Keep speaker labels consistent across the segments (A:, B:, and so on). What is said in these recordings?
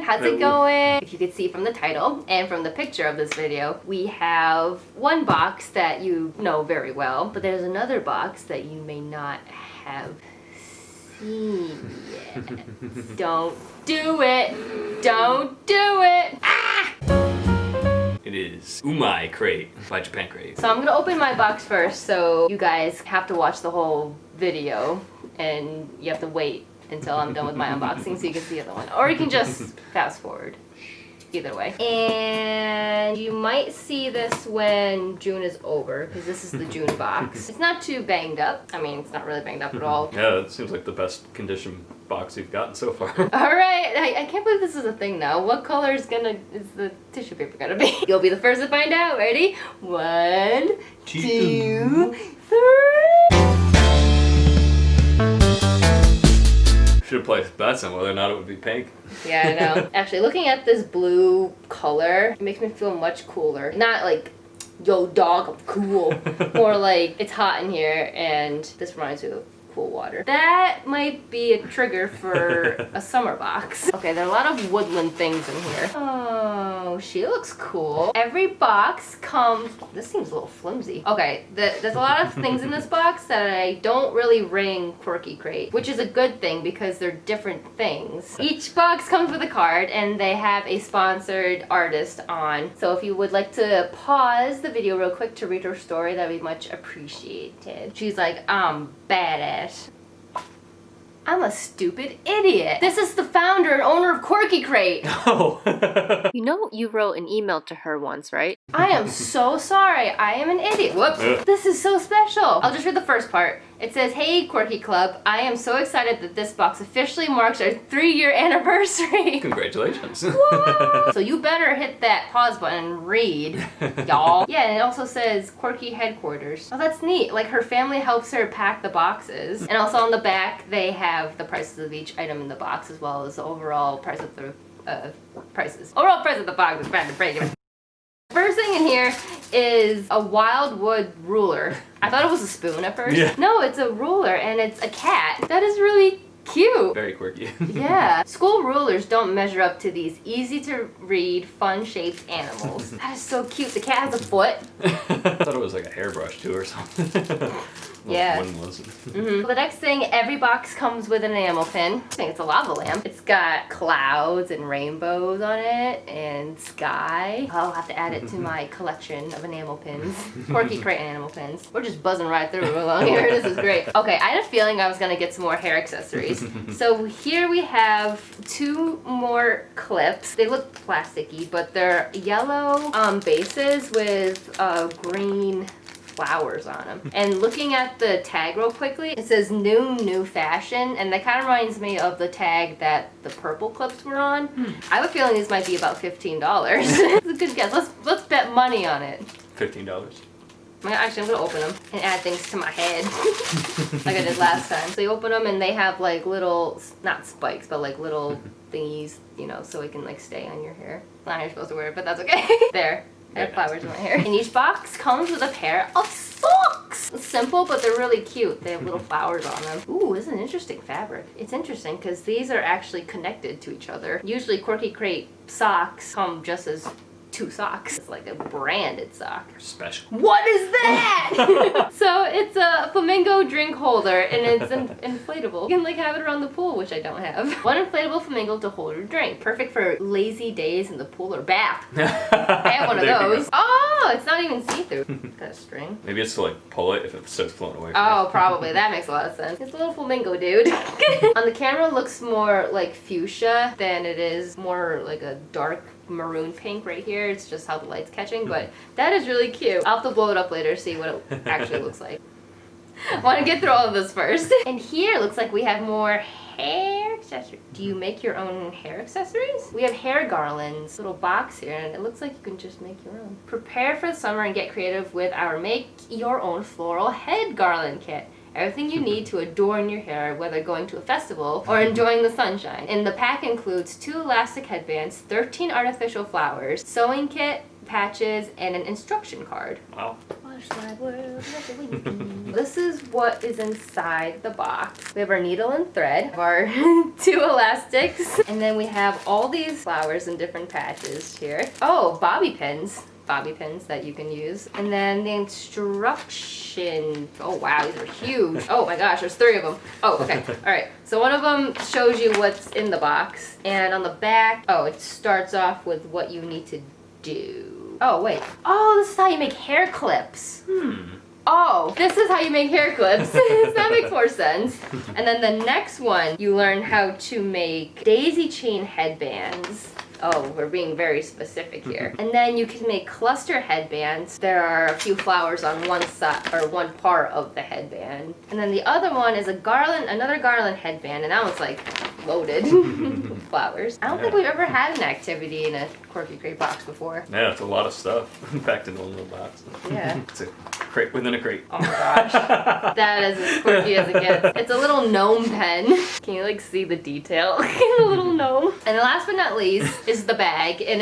A: how's it going? If you could see from the title and from the picture of this video, we have one box that you know very well, but there's another box that you may not have seen yet. Don't do it! Don't do it! Ah!
B: It is QUIRKY Crate by Japan Crate.
A: So I'm gonna open my box first, so you guys have to watch the whole video, and you have to wait until I'm done with my unboxing so you can see the other one. Or you can just fast forward. Either way. And you might see this when June is over, because this is the June box. It's not too banged up. I mean, it's not really banged up at all.
B: Yeah, it seems like the best condition box we've gotten so far.
A: Alright, I can't believe this is a thing now. What color is the tissue paper gonna be? You'll be the first to find out. Ready? 1, 2, 3.
B: Should have placed bets on whether or not it would be pink.
A: Yeah, I know. Actually, looking at this blue color, it makes me feel much cooler. Not like, yo dog, I'm cool. More like, it's hot in here and this reminds me of cool water. That might be a trigger for a summer box. Okay, there are a lot of woodland things in here. Oh, she looks cool. Every box comes, this seems a little flimsy. Okay, there's a lot of things in this box that I don't really ring Quirky Crate, which is a good thing because they're different things. Each box comes with a card and they have a sponsored artist on. So if you would like to pause the video real quick to read her story, that'd be much appreciated. She's like, I'm badass. I'm a stupid idiot. This is the founder and owner of Quirky Crate.
B: Oh.
A: You know you wrote an email to her once, right? I am so sorry. I am an idiot. Whoops. This is so special. I'll just read the first part. It says, hey Quirky Club, I am so excited that this box officially marks our 3-year anniversary.
B: Congratulations.
A: Whoa. So you better hit that pause button and read, y'all. Yeah, and it also says Quirky Headquarters. Oh, that's neat. Like her family helps her pack the boxes. And also on the back, they have the prices of each item in the box as well as the overall price of the prices. Overall price of the box is bad to break it. First thing in here is a wildwood ruler. I thought it was a spoon at first.
B: Yeah.
A: No, it's a ruler and it's a cat. That is really cute.
B: Very quirky.
A: Yeah. School rulers don't measure up to these easy to read, fun shaped animals. That is so cute. The cat has a foot.
B: I thought it was like a hairbrush too or something.
A: Yeah.
B: One wasn't.
A: Mm-hmm. The next thing, every box comes with an enamel pin. I think it's a lava lamp. It's got clouds and rainbows on it and sky. I'll have to add it to my collection of enamel pins. Quirky Crate enamel pins. We're just buzzing right through along here. This is great. Okay, I had a feeling I was gonna get some more hair accessories. So here we have 2 more clips. They look plasticky, but they're yellow bases with green flowers on them. And looking at the tag real quickly, it says new fashion, and that kind of reminds me of the tag that the purple clips were on. I have a feeling these might be about $15. That's a good guess. Let's bet money on it.
B: $15.
A: Actually, I'm gonna open them and add things to my head like I did last time. So you open them and they have like little, not spikes, but like little thingies, you know, so it can like stay on your hair. Not how you're supposed to wear it, but that's okay. There. I have flowers in my hair. And each box comes with a pair of socks. It's simple, but they're really cute. They have little flowers on them. Ooh, this is an interesting fabric. It's interesting because these are actually connected to each other. Usually Quirky Crate socks come just as 2 socks. It's like a branded sock.
B: Special.
A: What is that? So it's a flamingo drink holder and it's inflatable. You can like have it around the pool, which I don't have. 1 inflatable flamingo to hold your drink. Perfect for lazy days in the pool or bath. I have one of those. Oh, it's not even see-through. Got a string.
B: Maybe it's to like pull it if it starts floating away.
A: Oh, probably. That makes a lot of sense. It's a little flamingo dude. On the camera it looks more like fuchsia than it is more like a dark maroon pink right here. It's just how the light's catching, but that is really cute. I'll have to blow it up later to see what it actually looks like. I want to get through all of this first. And here it looks like we have more hair accessories. Do you make your own hair accessories? We have hair garlands, little box here, and it looks like you can just make your own. Prepare for the summer and get creative with our make your own floral head garland kit. Everything you need to adorn your hair, whether going to a festival or enjoying the sunshine. And the pack includes 2 elastic headbands, 13 artificial flowers, sewing kit, patches, and an instruction card.
B: Wow.
A: Flashlight world, this is what is inside the box. We have our needle and thread, our 2 elastics, and then we have all these flowers in different patches here. Oh, bobby pins. Bobby pins that you can use. And then the instruction. Oh wow, these are huge. Oh my gosh, there's 3 of them. Oh, okay. All right. So one of them shows you what's in the box. And on the back, oh, it starts off with what you need to do. Oh, wait. Oh, this is how you make hair clips. Oh, this is how you make hair clips. That makes more sense. And then the next one, you learn how to make daisy chain headbands. Oh, we're being very specific here. And then you can make cluster headbands. There are a few flowers on one side or one part of the headband. And then the other one is a garland, another garland headband, and that one's like loaded with flowers. I don't think we've ever had an activity in a Quirky Crate box before.
B: Yeah, it's a lot of stuff packed in one little box.
A: Yeah.
B: It's a crate within a crate.
A: Oh my gosh. That is as quirky as it gets. It's a little gnome pen. Can you like see the detail? A little gnome. And last but not least is the bag, and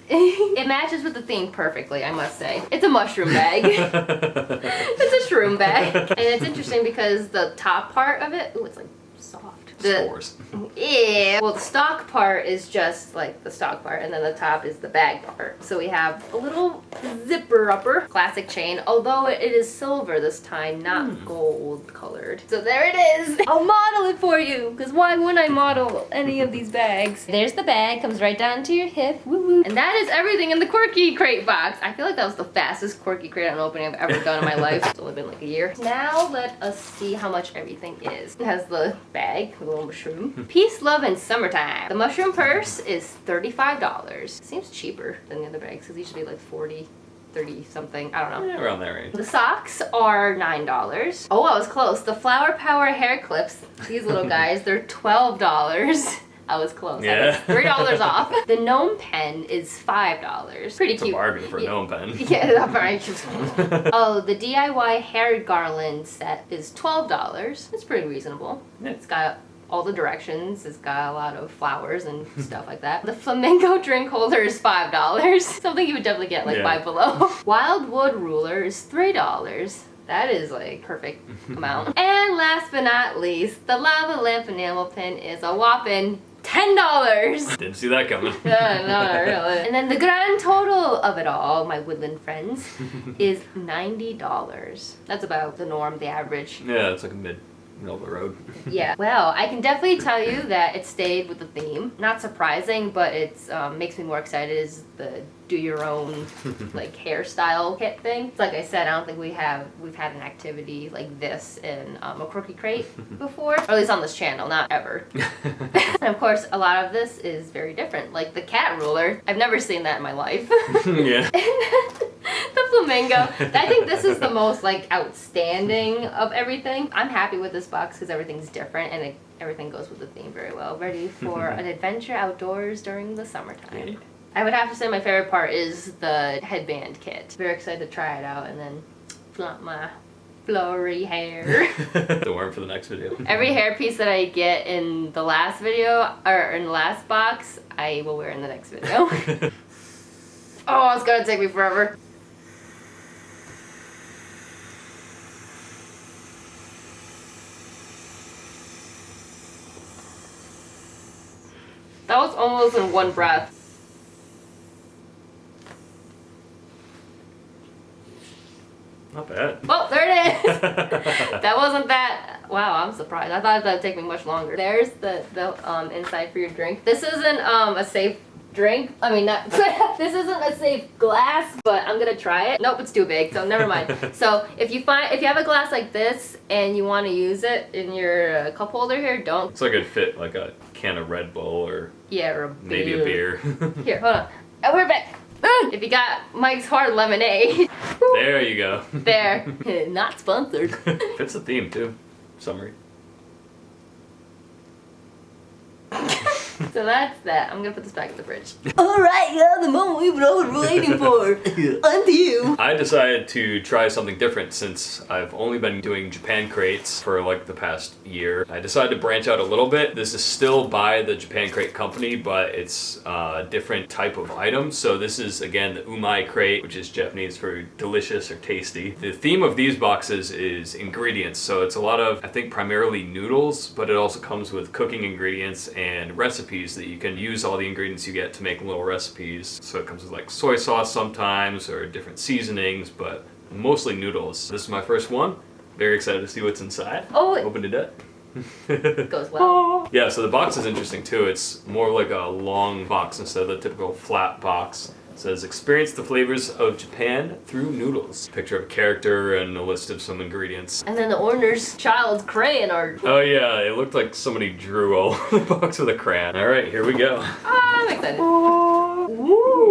A: it matches with the theme perfectly, I must say. It's a mushroom bag. It's a shroom bag. And it's interesting because the top part of it, ooh, it's like soft.
B: Spores.
A: Yeah. Well, the stock part is just like the stock part, and then the top is the bag part. So we have a little zipper upper, classic chain, although it is silver this time, not gold colored. So there it is. I'll model it for you, because why wouldn't I model any of these bags? There's the bag, comes right down to your hip. Woo woo. And that is everything in the Quirky Crate box. I feel like that was the fastest Quirky Crate opening I've ever done in my life. It's only been like a year. Now let us see how much everything is. It has the bag, the little mushroom. Peace, love, and summertime. The mushroom purse is $35. Seems cheaper than the other bags because these should be like 40, 30 something. I don't know.
B: Yeah, around that range.
A: The socks are $9. Oh, I was close. The Flower Power hair clips, these little guys, they're $12. I was close.
B: Yeah.
A: $3 off. The gnome pen is $5. Pretty
B: It's
A: cute.
B: a bargain for a gnome pen.
A: Yeah, that's right. Oh, the DIY hair garland set is $12. It's pretty reasonable.
B: Yeah.
A: It's got all the directions. It's got a lot of flowers and stuff like that. The flamingo drink holder is $5. Something you would definitely get like Five Below. Wildwood ruler is $3. That is like perfect amount. And last but not least, the lava lamp enamel pin is a whopping $10.
B: Didn't see that coming.
A: Yeah, no, not really. And then the grand total of it all, my woodland friends, is $90. That's about the norm, the average.
B: Yeah, it's like a middle of the road.
A: Yeah. Well, I can definitely tell you that it stayed with the theme. Not surprising, but it's makes me more excited is the do your own like hairstyle kit thing. It's like I said, I don't think we've had an activity like this in a Quirky Crate before, or at least on this channel, not ever. And of course, a lot of this is very different. Like the cat ruler, I've never seen that in my life.
B: Yeah.
A: The flamingo. I think this is the most like outstanding of everything. I'm happy with this box because everything's different and everything goes with the theme very well. Ready for an adventure outdoors during the summertime.
B: Yeah.
A: I would have to say my favorite part is the headband kit. Very excited to try it out and then flaunt my flowery hair.
B: Don't worry for the next video.
A: Every hairpiece that I get in the last video, or in the last box, I will wear in the next video. Oh, it's gonna take me forever. That was almost in one breath.
B: Not bad.
A: Oh, there it is! That wasn't that... Wow, I'm surprised. I thought that would take me much longer. There's the inside for your drink. This isn't a safe drink. I mean, not... This isn't a safe glass, but I'm gonna try it. Nope, it's too big, so never mind. So if you have a glass like this and you want to use it in your cup holder here, don't.
B: It's like it'd fit like a can of Red Bull or
A: or a
B: maybe a beer.
A: Here, hold on. Oh, we're back. If you got Mike's Hard Lemonade.
B: There you go.
A: There. Not sponsored.
B: Fits the theme too. Summary.
A: So that's that. I'm gonna put this back in the fridge. Alright, yeah, the moment we've been all waiting for. Unto you.
B: I decided to try something different since I've only been doing Japan crates for like the past year. I decided to branch out a little bit. This is still by the Japan Crate company, but it's a different type of item. So this is again the umai crate, which is Japanese for delicious or tasty. The theme of these boxes is ingredients. So it's a lot of, I think, primarily noodles, but it also comes with cooking ingredients and recipes that you can use all the ingredients you get to make little recipes. So it comes with like soy sauce sometimes or different seasonings, but mostly noodles. This is my first one. Very excited to see what's inside.
A: Oh,
B: opened it up.
A: Goes well.
B: Yeah, so the box is interesting too. It's more like a long box instead of the typical flat box. It says, experience the flavors of Japan through noodles. Picture of a character and a list of some ingredients.
A: And then the owner's child's crayon art.
B: Oh yeah, it looked like somebody drew all over the box with a crayon. All right, here we go.
A: I'm excited. Ooh.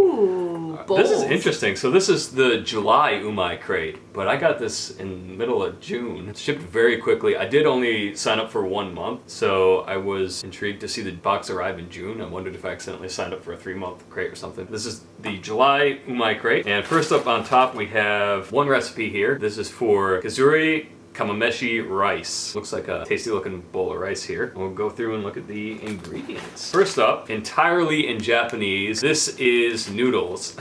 B: This is interesting. So this is the July umai crate, but I got this in the middle of June. It shipped very quickly. I did only sign up for 1 month, so I was intrigued to see the box arrive in June. I wondered if I accidentally signed up for a 3-month crate or something. This is the July umai crate, and first up on top we have one recipe here. This is for Kazuri Kamameshi rice. Looks like a tasty looking bowl of rice here. We'll go through and look at the ingredients. First up, entirely in Japanese, this is noodles.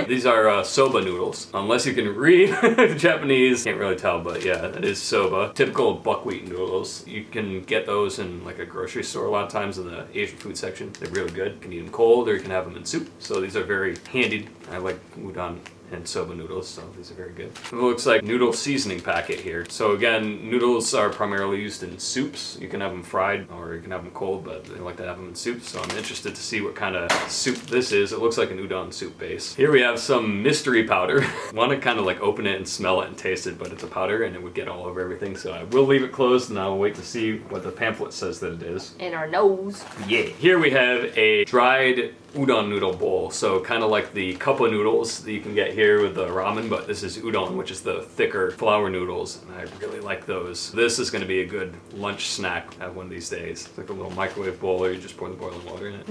B: These are soba noodles. Unless you can read Japanese, can't really tell, but yeah, that is soba. Typical buckwheat noodles. You can get those in like a grocery store a lot of times in the Asian food section. They're really good. You can eat them cold or you can have them in soup. So these are very handy. I like udon and soba noodles, so these are very good. It looks like noodle seasoning packet here. So again, noodles are primarily used in soups. You can have them fried or you can have them cold, but they like to have them in soup. So I'm interested to see what kind of soup this is. It looks like an udon soup base. Here we have some mystery powder. I want to kind of like open it and smell it and taste it, but it's a powder and it would get all over everything. So I will leave it closed and I'll wait to see what the pamphlet says that it is.
A: In our nose.
B: Yeah. Here we have a dried udon noodle bowl, so kind of like the cup of noodles that you can get here with the ramen, but this is udon, which is the thicker flour noodles, and I really like those. This is going to be a good lunch snack at one of these days. It's like a little microwave bowl, or you just pour the boiling water in it.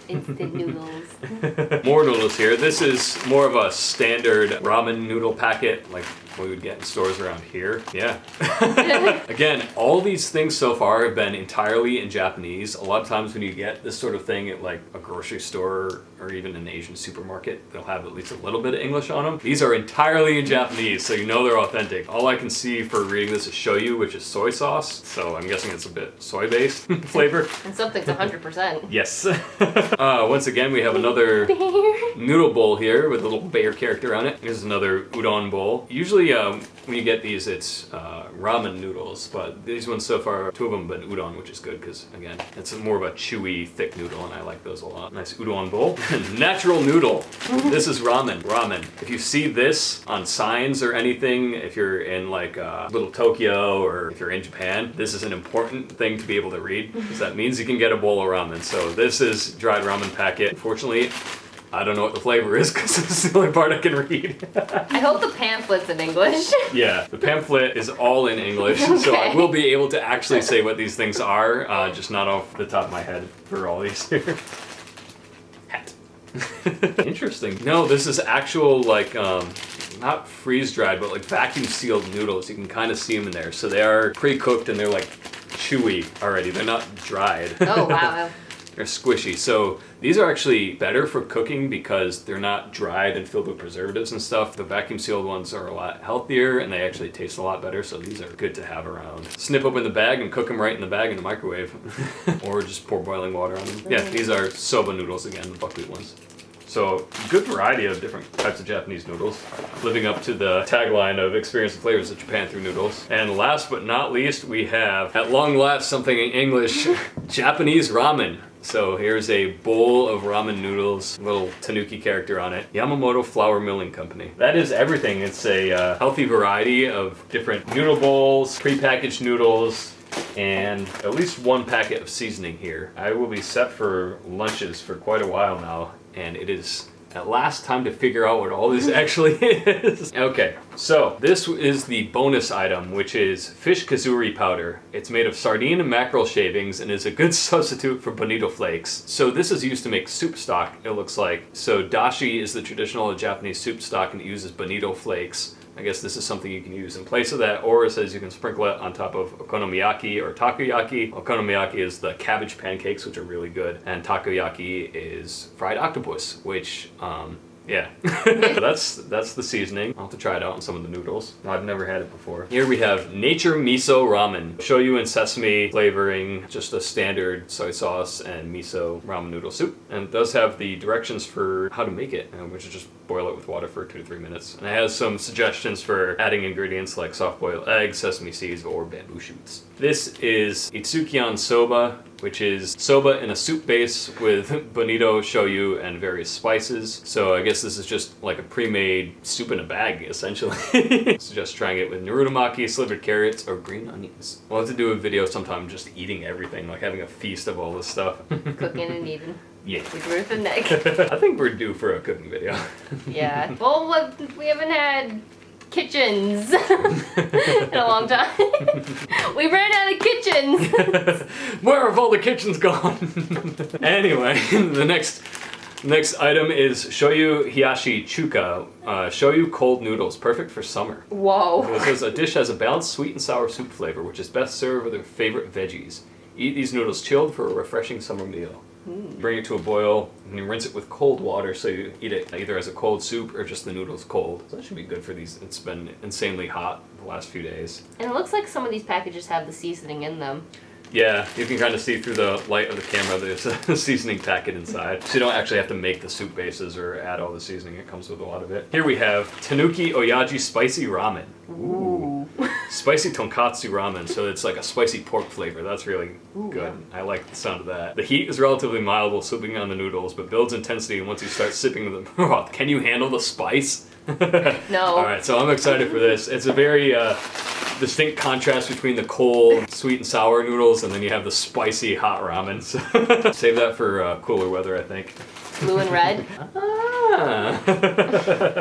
A: Instant noodles.
B: More noodles here. This is more of a standard ramen noodle packet, like we would get in stores around here. Yeah. Again, all these things so far have been entirely in Japanese. A lot of times when you get this sort of thing at like a grocery store or even an Asian supermarket, they'll have at least a little bit of English on them. These are entirely in Japanese, so you know they're authentic. All I can see for reading this is shoyu, which is soy sauce. So I'm guessing it's a bit soy-based flavor.
A: And something's 100%.
B: Yes. Once again, we have another noodle bowl here with a little bear character on it. Here's another udon bowl. Usually when you get these, it's ramen noodles, but these ones so far, 2 of them have been udon, which is good because, again, it's more of a chewy, thick noodle, and I like those a lot. Nice udon bowl. Natural noodle. This is ramen. Ramen. If you see this on signs or anything, if you're in like Little Tokyo or if you're in Japan, this is an important thing to be able to read because that means you can get a bowl of ramen. So this is dried ramen packet. Unfortunately, I don't know what the flavor is because this is the only part I can read.
A: I hope the pamphlet's in English.
B: Yeah, the pamphlet is all in English, so I will be able to actually say what these things are, just not off the top of my head for all these here. Hat. Interesting. No, this is actual like, not freeze-dried, but like vacuum-sealed noodles. You can kind of see them in there. So they are pre-cooked and they're like chewy already. They're not dried.
A: Oh, wow.
B: They're squishy. So these are actually better for cooking because they're not dried and filled with preservatives and stuff. The vacuum sealed ones are a lot healthier and they actually taste a lot better. So these are good to have around. Snip open the bag and cook them right in the bag in the microwave. Or just pour boiling water on them. Yeah, these are soba noodles again, the buckwheat ones. So, good variety of different types of Japanese noodles, living up to the tagline of experience the flavors of Japan through noodles. And last but not least, we have, at long last, something in English, Japanese ramen. So here's a bowl of ramen noodles, little tanuki character on it. Yamamoto Flour Milling Company. That is everything. It's a healthy variety of different noodle bowls, prepackaged noodles, and at least 1 packet of seasoning here. I will be set for lunches for quite a while now, and it is At last, time to figure out what all this actually is. Okay, so this is the bonus item, which is fish kazuri powder. It's made of sardine and mackerel shavings and is a good substitute for bonito flakes. So this is used to make soup stock, it looks like. So dashi is the traditional Japanese soup stock and it uses bonito flakes. I guess this is something you can use in place of that, or it says you can sprinkle it on top of okonomiyaki or takoyaki. Okonomiyaki is the cabbage pancakes, which are really good, and takoyaki is fried octopus, which, yeah. That's the seasoning. I'll have to try it out on some of the noodles. I've never had it before. Here we have Nature Miso Ramen. Shoyu and sesame flavoring, just a standard soy sauce and miso ramen noodle soup. And it does have the directions for how to make it, which is just boil it with water for 2 to 3 minutes. And it has some suggestions for adding ingredients like soft-boiled eggs, sesame seeds, or bamboo shoots. This is Itsukiyan Soba, which is soba in a soup base with bonito, shoyu, and various spices. So I guess this is just like a pre-made soup in a bag, essentially. Suggest trying it with narutomaki, slivered carrots, or green onions. We'll have to do a video sometime just eating everything, like having a feast of all this stuff.
A: Cooking and eating.
B: Yeah.
A: With Ruth and Nick.
B: I think we're due for a cooking video.
A: Yeah. Well, we haven't had kitchens in a long time. We ran out of kitchens.
B: Where have all the kitchens gone? Anyway, the next item is shoyu hiyashi chuka. Shoyu cold noodles, perfect for summer.
A: Whoa.
B: It says a dish has a balanced sweet and sour soup flavor, which is best served with their favorite veggies. Eat these noodles chilled for a refreshing summer meal. Bring it to a boil and you rinse it with cold water, so you eat it either as a cold soup or just the noodles cold. So that should be good for these. It's been insanely hot the last few days.
A: And it looks like some of these packages have the seasoning in them.
B: Yeah, you can kind of see through the light of the camera there's a seasoning packet inside. So you don't actually have to make the soup bases or add all the seasoning, it comes with a lot of it. Here we have Tanuki Oyaji Spicy Ramen. Ooh. Spicy tonkatsu ramen, so it's like a spicy pork flavor. That's really good. I like the sound of that. The heat is relatively mild while souping on the noodles, but builds intensity once you start sipping them. Can you handle the spice?
A: No.
B: Alright, so I'm excited for this. It's a very distinct contrast between the cold, sweet and sour noodles, and then you have the spicy, hot ramen. So save that for cooler weather, I think.
A: Blue and red.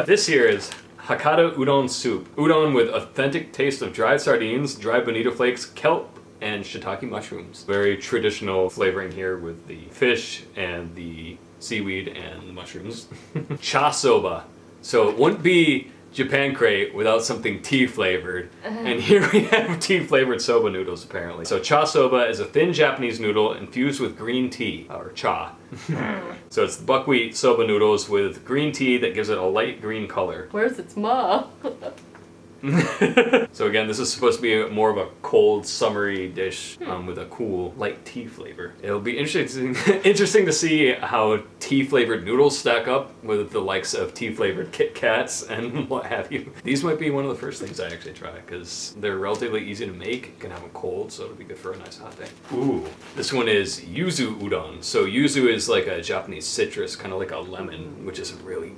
B: This here is Hakata udon soup. Udon with authentic taste of dried sardines, dried bonito flakes, kelp, and shiitake mushrooms. Very traditional flavoring here with the fish and the seaweed and the mushrooms. Cha soba. So it wouldn't be Japan Crate without something tea flavored. And here we have tea flavored soba noodles apparently. So cha soba is a thin Japanese noodle infused with green tea, or cha. So it's buckwheat soba noodles with green tea that gives it a light green color.
A: Where's its ma?
B: So again, this is supposed to be more of a cold, summery dish with a cool, light tea flavor. It'll be interesting to see how tea-flavored noodles stack up with the likes of tea-flavored Kit Kats and what have you. These might be one of the first things I actually try, because they're relatively easy to make. You can have them cold, so it'll be good for a nice hot day. Ooh, this one is yuzu udon. So yuzu is like a Japanese citrus, kind of like a lemon, which is a really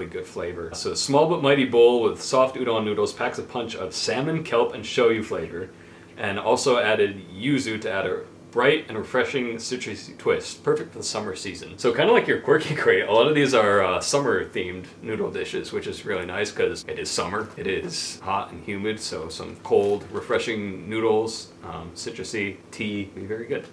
B: good flavor. So a small but mighty bowl with soft udon noodles packs a punch of salmon, kelp, and shoyu flavor, and also added yuzu to add a bright and refreshing citrusy twist, perfect for the summer season. So kind of like your Quirky Crate, a lot of these are summer-themed noodle dishes, which is really nice because it is summer, it is hot and humid, so some cold, refreshing noodles, citrusy tea, would be very good.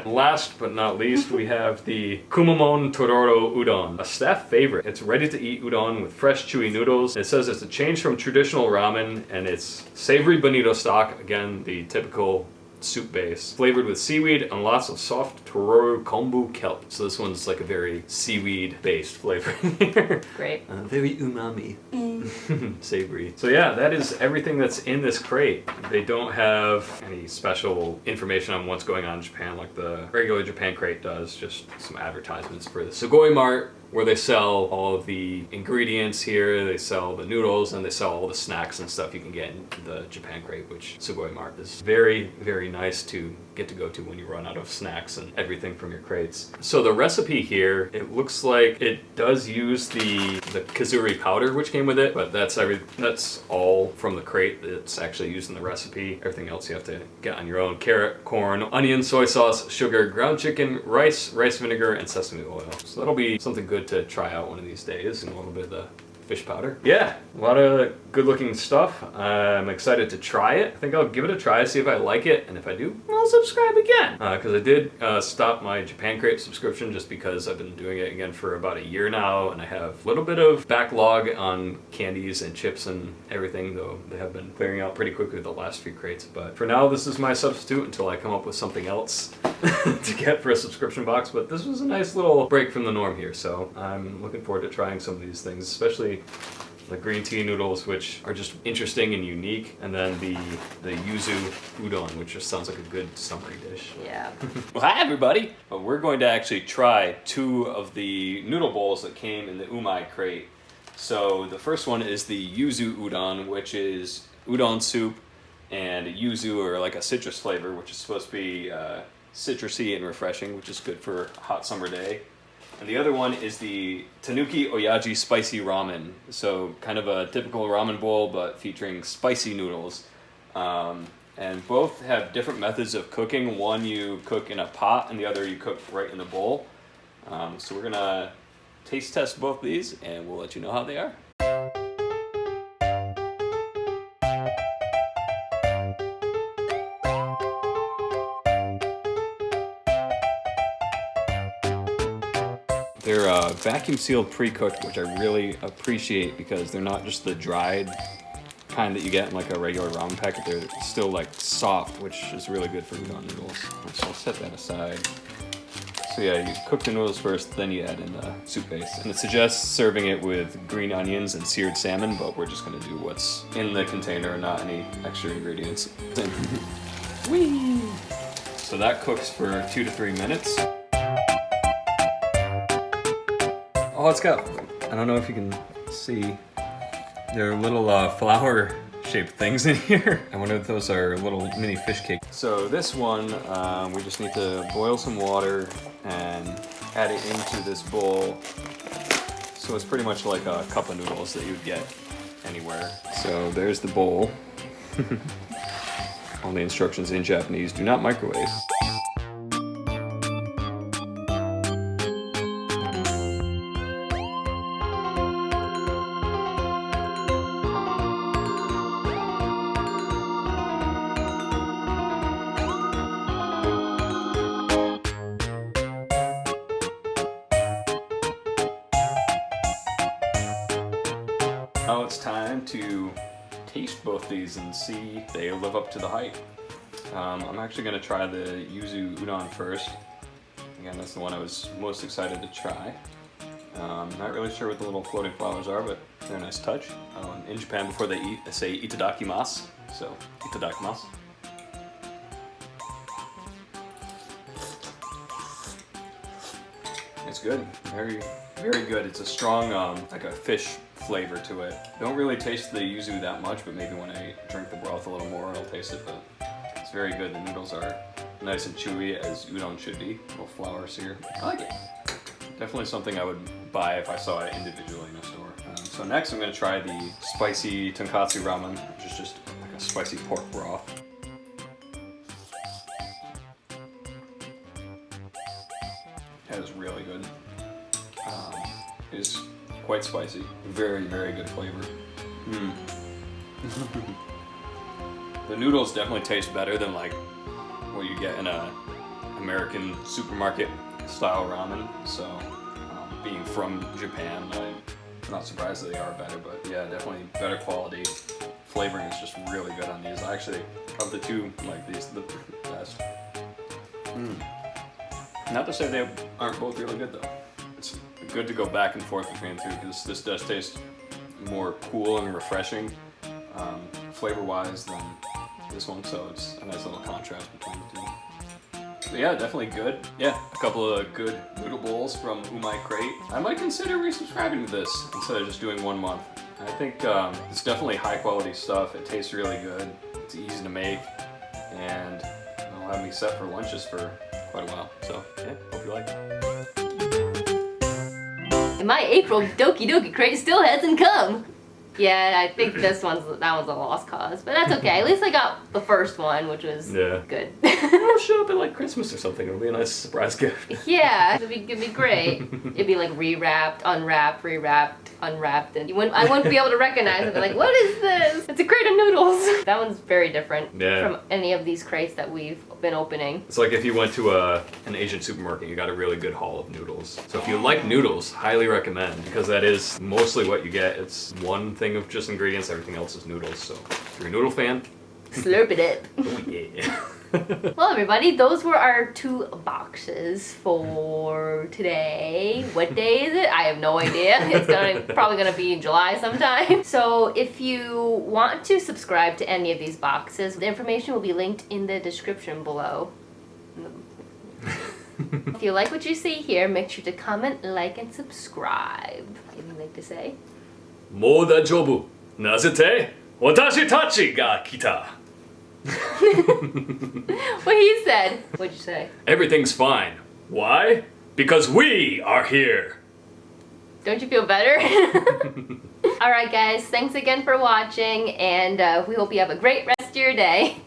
B: Last but not least, we have the Kumamon Tororo Udon, a staff favorite. It's ready-to-eat udon with fresh, chewy noodles. It says it's a change from traditional ramen, and it's savory bonito stock, again, the typical soup base, flavored with seaweed and lots of soft Tororo kombu kelp. So this one's like a very seaweed-based flavor here.
A: Great.
B: Very umami. Savory. So yeah, that is everything that's in this crate. They don't have any special information on what's going on in Japan like the regular Japan Crate does, just some advertisements for the Sugoi Mart, where they sell all of the ingredients here. They sell the noodles and they sell all the snacks and stuff you can get in the Japan Crate, which Sugoi Mart is very, very nice to get to go to when you run out of snacks and everything from your crates. So the recipe here, it looks like it does use the kazuri powder which came with it, but that's all from the crate that's actually used in the recipe. Everything else you have to get on your own. Carrot, corn, onion, soy sauce, sugar, ground chicken, rice vinegar, and sesame oil. So that'll be something good to try out one of these days, and a little bit of the fish powder. Yeah, a lot of good looking stuff. I'm excited to try it. I think I'll give it a try, see if I like it, and if I do, I'll subscribe again. Because I did stop my Japan Crate subscription just because I've been doing it again for about a year now, and I have a little bit of backlog on candies and chips and everything, though they have been clearing out pretty quickly the last few crates. But for now, this is my substitute until I come up with something else to get for a subscription box. But this was a nice little break from the norm here, so I'm looking forward to trying some of these things, especially the green tea noodles, which are just interesting and unique, and then the yuzu udon, which just sounds like a good summery dish.
A: Yeah.
B: Well, hi everybody! Well, we're going to actually try 2 of the noodle bowls that came in the Umai Crate. So the first one is the yuzu udon, which is udon soup and yuzu, or like a citrus flavor, which is supposed to be citrusy and refreshing, which is good for a hot summer day. And the other one is the Tanuki Oyaji Spicy Ramen. So kind of a typical ramen bowl, but featuring spicy noodles. And both have different methods of cooking. One you cook in a pot, and the other you cook right in the bowl. So we're gonna taste test both these, and we'll let you know how they are. They're vacuum sealed pre-cooked, which I really appreciate because they're not just the dried kind that you get in like a regular ramen packet. They're still like soft, which is really good for udon noodles. So I'll set that aside. So yeah, you cook the noodles first, then you add in the soup base. And it suggests serving it with green onions and seared salmon, but we're just gonna do what's in the container, not any extra ingredients. Whee! So that cooks for 2 to 3 minutes. Oh, it's got, I don't know if you can see, there are little flower-shaped things in here. I wonder if those are little mini fish cakes. So this one, we just need to boil some water and add it into this bowl. So it's pretty much like a cup of noodles that you'd get anywhere. So there's the bowl. All the instructions in Japanese, do not microwave. Now it's time to taste both these and see if they live up to the hype. I'm actually going to try the yuzu udon first. Again, that's the one I was most excited to try. Not really sure what the little floating flowers are, but they're a nice touch. In Japan, before they eat, they say itadakimasu. So, itadakimasu. It's good. Very, very good. It's a strong, like a fish flavor to it. Don't really taste the yuzu that much, but maybe when I drink the broth a little more, I'll taste it. But it's very good. The noodles are nice and chewy, as udon should be. Little flowers here. I like it. Definitely something I would buy if I saw it individually in a store. So next, I'm going to try the spicy tonkatsu ramen, which is just like a spicy pork broth. That is really good. It is quite spicy. Very, very good flavor. The noodles definitely taste better than like what you get in a American supermarket style ramen. So being from Japan, I'm not surprised that they are better, but yeah, definitely better quality. Flavoring is just really good on these. Actually, of the two, like these the best. Not to say they aren't both really good though. It's good to go back and forth between the two because this does taste more cool and refreshing flavor-wise than this one, so it's a nice little contrast between the two. So yeah, definitely good. Yeah, a couple of good noodle bowls from Umai Crate. I might consider resubscribing to this instead of just doing 1 month. I think it's definitely high quality stuff. It tastes really good. It's easy to make, and it'll have me set for lunches for quite a while. So yeah, hope you like it.
A: And my April Doki Doki Crate still hasn't come. Yeah, I think that one's a lost cause, but that's okay. At least I got the first one, which was good.
B: It'll show up at like Christmas or something. It'll be a nice surprise gift.
A: Yeah, it'd be great. It'd be like rewrapped, unwrapped, rewrapped, unwrapped, and I wouldn't be able to recognize it. Be like, what is this? It's a crate of noodles. That one's very different from any of these crates that we've been opening.
B: It's like if you went to an Asian supermarket, you got a really good haul of noodles. So if you like noodles, highly recommend, because that is mostly what you get. It's one thing of just ingredients, everything else is noodles. So if you're a noodle fan,
A: slurp it.
B: Oh yeah.
A: Well, everybody, those were our 2 boxes for today. What day is it? I have no idea. It's probably gonna be in July sometime. So if you want to subscribe to any of these boxes, the information will be linked in the description below. If you like what you see here, make sure to comment, like, and subscribe. Anything you'd like to say?
B: もう大丈夫。なぜて私たちが来た。
A: What he said. What'd you say?
B: Everything's fine. Why? Because we are here.
A: Don't you feel better? Alright guys, thanks again for watching, and we hope you have a great rest of your day.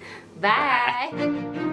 A: Bye!